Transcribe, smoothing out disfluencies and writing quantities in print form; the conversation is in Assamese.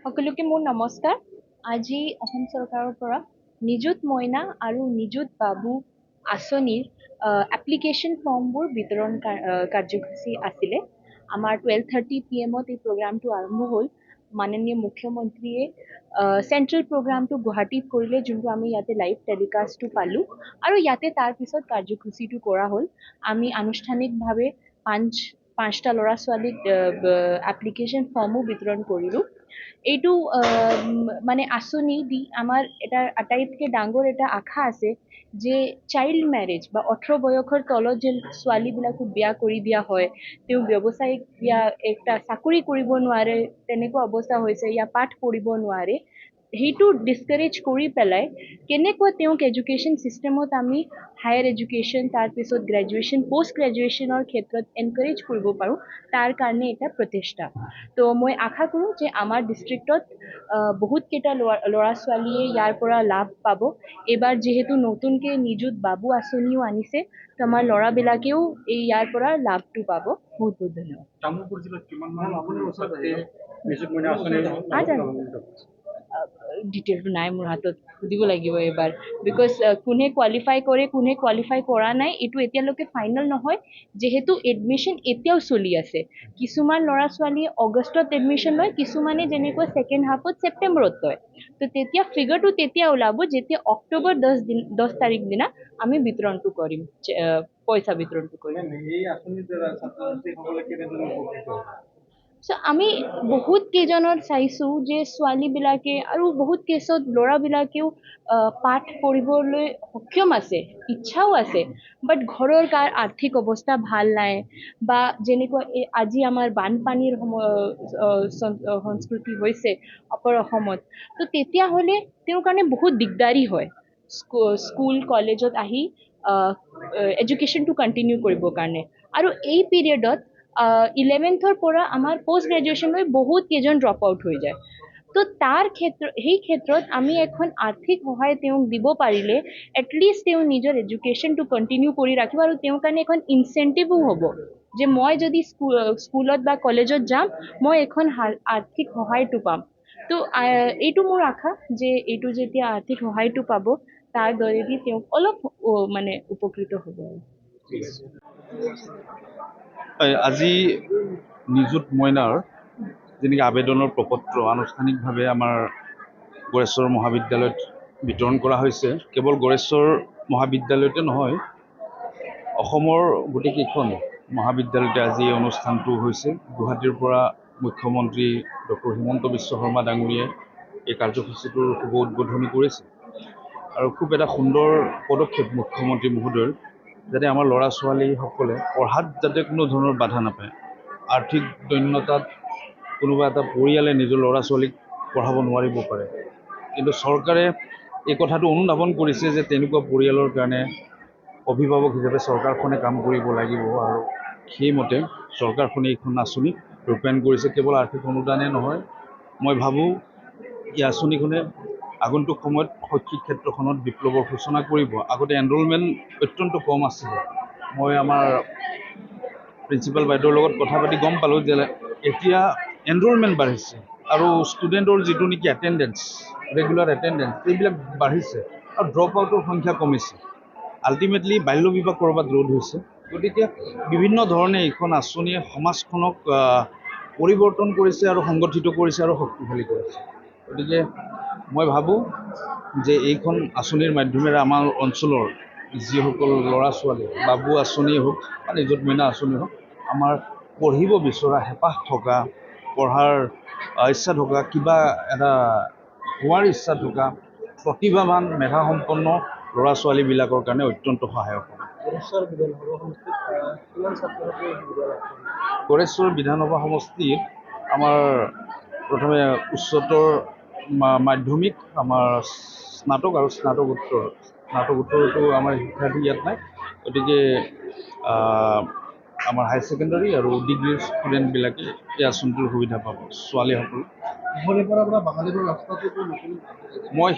সকলোকে মোৰ নমস্কাৰ। আজি অসম চৰকাৰৰ পৰা নিযুত মইনা আৰু নিযুত বাবু আঁচনিৰ এপ্লিকেশ্যন ফৰ্মবোৰ বিতৰণ কাৰ্যসূচী আছিলে। আমাৰ 12:30 PM এই প্ৰগ্ৰামটো আৰম্ভ হ'ল। মাননীয় মুখ্যমন্ত্ৰীয়ে চেণ্ট্ৰেল প্ৰগ্ৰামটো গুৱাহাটীত কৰিলে, যোনটো আমি ইয়াতে লাইভ টেলিকাষ্টটো পালোঁ আৰু ইয়াতে তাৰপিছত কাৰ্যসূচীটো কৰা হ'ল। আমি আনুষ্ঠানিকভাৱে পাঁচটা ল'ৰা ছোৱালীক এপ্লিকেশ্যন ফৰ্মো বিতৰণ কৰিলোঁ। এইটো মানে আঁচনি দি আমাৰ এটা আটাইতকৈ ডাঙৰ এটা আশা আছে যে চাইল্ড মেৰেজ বা 18 বয়সৰ তলত যে ছোৱালীবিলাকো বিয়া কৰি দিয়া হয়, তেওঁ ব্যৱসায়িক ইয়া একটা চাকৰি কৰিব নোৱাৰে, তেনেকুৱা অৱস্থা হৈছে, ইয়া পাঠ পঢ়িব নোৱাৰে, সেইটো ডিছকাৰেজ কৰি পেলাই কেনেকুৱা তেওঁক এডুকেশ্যন ছিষ্টেমত আমি হায়াৰ এডুকেশ্যন, তাৰপিছত গ্ৰেজুৱেশ্যন, পষ্ট গ্ৰেজুৱেশ্যনৰ ক্ষেত্ৰত এনকাৰেজ কৰিব পাৰোঁ, তাৰ কাৰণে এটা প্ৰচেষ্টা। তো মই আশা কৰোঁ যে আমাৰ ডিষ্ট্ৰিক্টত বহুতকেইটা ল'ৰা ছোৱালীয়ে ইয়াৰ পৰা লাভ পাব। এইবাৰ যিহেতু নতুনকৈ নিযুত বাবু আঁচনিও আনিছে, তো আমাৰ ল'ৰাবিলাকেও ইয়াৰ পৰা লাভটো পাব। বহুত বহুত ধন্যবাদ। তামোলপুৰ জিলাত কিমান নিযুত মইনা আঁচনি ডিটেইলটো নাই মোৰ হাতত, সুধিব লাগিব এইবাৰ, বিকজ কোনে কোৱালিফাই কৰে কোনে কোৱালিফাই কৰা নাই এইটো এতিয়ালৈকে ফাইনেল নহয়, যিহেতু এডমিশ্যন এতিয়াও চলি আছে। কিছুমান ল'ৰা ছোৱালীয়ে অগষ্টত এডমিশ্যন লয়, কিছুমানে যেনেকৈ ছেকেণ্ড হাফত ছেপ্টেম্বৰত লয়। তো তেতিয়া ফিগাৰটো তেতিয়া ওলাব যেতিয়া অক্টোবৰ 10 তাৰিখ দিনা আমি বিতৰণটো কৰিম, পইচা বিতৰণটো কৰিম। এই আঁচনিৰ দ্বাৰা ছাত্ৰ ছাত্ৰীসকলে কেনেদৰে উপকৃত হ'ব? আমি বহুত কেইজনত চাইছোঁ যে ছোৱালীবিলাকে আৰু বহুত কেছত ল'ৰাবিলাকেও পাঠ পঢ়িবলৈ সক্ষম আছে, ইচ্ছাও আছে, বাট ঘৰৰ আৰ্থিক অৱস্থা ভাল নাই, বা যেনেকুৱা আজি আমাৰ বানপানীৰ সংস্কৃতি হৈছে অপৰ অসমত, তো তেতিয়াহ'লে তেওঁৰ কাৰণে বহুত দিগদাৰী হয় স্কুল কলেজত আহি এডুকেশ্যনটো কণ্টিনিউ কৰিবৰ কাৰণে। আৰু এই পিৰিয়ডত 11th পৰা আমাৰ পষ্ট গ্ৰেজুৱেশ্যনলৈ বহুত কেইজন ড্ৰপ আউট হৈ যায়। তো সেই ক্ষেত্ৰত আমি এখন আৰ্থিক সহায় তেওঁক দিব পাৰিলে এটলিষ্ট তেওঁ নিজৰ এডুকেশ্যনটো কণ্টিনিউ কৰি ৰাখিব, আৰু তেওঁৰ কাৰণে এখন ইনচেণ্টিভো হ'ব যে মই যদি স্কুলত বা কলেজত যাম, মই এখন আৰ্থিক সহায়টো পাম। তো এইটো মোৰ আশা যে এইটো যেতিয়া আৰ্থিক সহায়টো পাব, তাৰ দৰেদি তেওঁক অলপ মানে উপকৃত হ'ব। আজি নিযুত মইনাৰ যেনেকৈ আবেদনৰ প্ৰপত্ৰ আনুষ্ঠানিকভাৱে আমাৰ গড়েশ্বৰ মহাবিদ্যালয়ত বিতৰণ কৰা হৈছে। কেৱল গড়েশ্বৰ মহাবিদ্যালয়তে নহয়, অসমৰ গোটেইকেইখন মহাবিদ্যালয়তে আজি এই অনুষ্ঠানটো হৈছে। গুৱাহাটীৰ পৰা মুখ্যমন্ত্ৰী ডক্টৰ হিমন্ত বিশ্ব শৰ্মা ডাঙৰীয়াই এই কাৰ্যসূচীটোৰ শুভ উদ্বোধনী কৰিছে, আৰু খুব এটা সুন্দৰ পদক্ষেপ মুখ্যমন্ত্ৰী মহোদয়ৰ, যাতে আমাৰ ল'ৰা ছোৱালীসকলে পঢ়াত যাতে কোনো ধৰণৰ বাধা নাপায়। আৰ্থিক দৈন্যতাত কোনোবা এটা পৰিয়ালে নিজৰ ল'ৰা ছোৱালীক পঢ়াব নোৱাৰিব পাৰে, কিন্তু চৰকাৰে এই কথাটো অনুধাৱন কৰিছে যে তেনেকুৱা পৰিয়ালৰ কাৰণে অভিভাৱক হিচাপে চৰকাৰখনে কাম কৰিব লাগিব, আৰু সেইমতে চৰকাৰখনে এইখন আঁচনি ৰূপায়ণ কৰিছে। কেৱল আৰ্থিক অনুদানে নহয়, মই ভাবোঁ এই আঁচনিখনে আগন্তুক সময়ত শৈক্ষিক ক্ষেত্ৰখনত বিপ্লৱৰ সূচনা কৰিব। আগতে এনৰলমেণ্ট অত্যন্ত কম আছিলে। মই আমাৰ প্ৰিন্সিপাল বাইদেউৰ লগত কথা পাতি গম পালোঁ যে এতিয়া এনৰলমেণ্ট বাঢ়িছে, আৰু ষ্টুডেণ্টৰ যিটো নেকি এটেণ্ডেঞ্চ, ৰেগুলাৰ এটেণ্ডেঞ্চ, এইবিলাক বাঢ়িছে, আৰু ড্ৰপ আউটৰ সংখ্যা কমিছে। আল্টিমেটলি বাল্য বিবাহ ক'ৰবাত ৰোধ হৈছে। গতিকে বিভিন্ন ধৰণে এইখন আঁচনিয়ে সমাজখনক পৰিৱৰ্তন কৰিছে, আৰু সংগঠিত কৰিছে, আৰু শক্তিশালী কৰিছে। গতিকে মই ভাবোঁ যে এইখন আঁচনিৰ মাধ্যমেৰে আমাৰ অঞ্চলৰ যিসকল ল'ৰা ছোৱালী, বাবু আঁচনিয়েই হওক বা নিযুত মইনা আঁচনিয়েই হওক, আমাৰ পঢ়িব বিচৰা হেঁপাহ থকা, পঢ়াৰ ইচ্ছা থকা, কিবা এটা হোৱাৰ ইচ্ছা থকা প্ৰতিভাৱান মেধাসম্পন্ন ল'ৰা ছোৱালীবিলাকৰ কাৰণে অত্যন্ত সহায়ক হ'ব। গড়েশ্বৰ বিধানসভা সমষ্টিত আমাৰ প্ৰথমে উচ্চতৰ মাধ্যমিক, আমাৰ স্নাতক আৰু স্নাতকোত্তৰটো আমাৰ শিক্ষাৰ্থী ইয়াত নাই, গতিকে আমাৰ হাই ছেকেণ্ডাৰী আৰু ডিগ্ৰীৰ ষ্টুডেণ্টবিলাকে এই আঁচনিটোৰ সুবিধা পাব, ছোৱালীসকল। মই